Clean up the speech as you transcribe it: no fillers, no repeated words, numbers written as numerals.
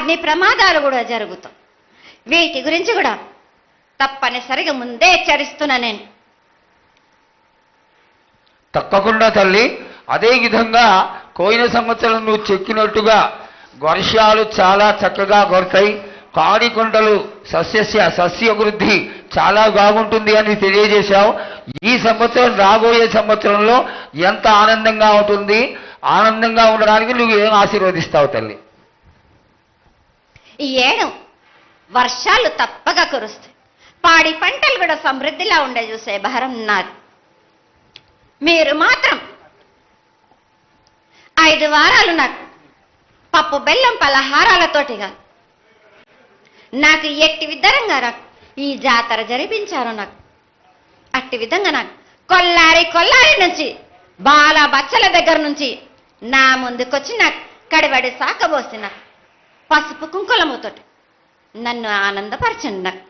అగ్ని ప్రమాదాలు కూడా జరుగుతాయి. వీటి గురించి కూడా తప్పనిసరిగా ముందే హెచ్చరిస్తున్నా నేను. తప్పకుండా తల్లి. అదే విధంగా పోయిన సంవత్సరం నువ్వు చెక్కినట్టుగా వర్షాలు చాలా చక్కగా కొడతాయి. కాడికొండలు సస్యవృద్ధి చాలా బాగుంటుంది అని తెలియజేశావు. ఈ సంవత్సరం రాబోయే సంవత్సరంలో ఎంత ఆనందంగా ఉంటుంది, ఆనందంగా ఉండడానికి నువ్వు ఏం ఆశీర్వదిస్తావు తల్లి? ఈ ఏడు వర్షాలు తప్పగా కురుస్తాయి. పాడి పంటలు కూడా సమృద్ధిలా ఉండే చూసే భారం నాది. మీరు మాత్రం 5 వారాలు నాకు పప్పు బెల్లం పలహారాలతోటిగా నాకు ఎట్టి విధంగా నాకు ఈ జాతర జరిపించారు. నాకు అట్టి విధంగా నాకు కొల్లారి నుంచి బాల బచ్చల దగ్గర నుంచి నా ముందుకొచ్చి నాకు కడిబడి సాకబోసి నాకు పసుపు కుంకులముతోటి నన్ను ఆనందపరచండి. నాకు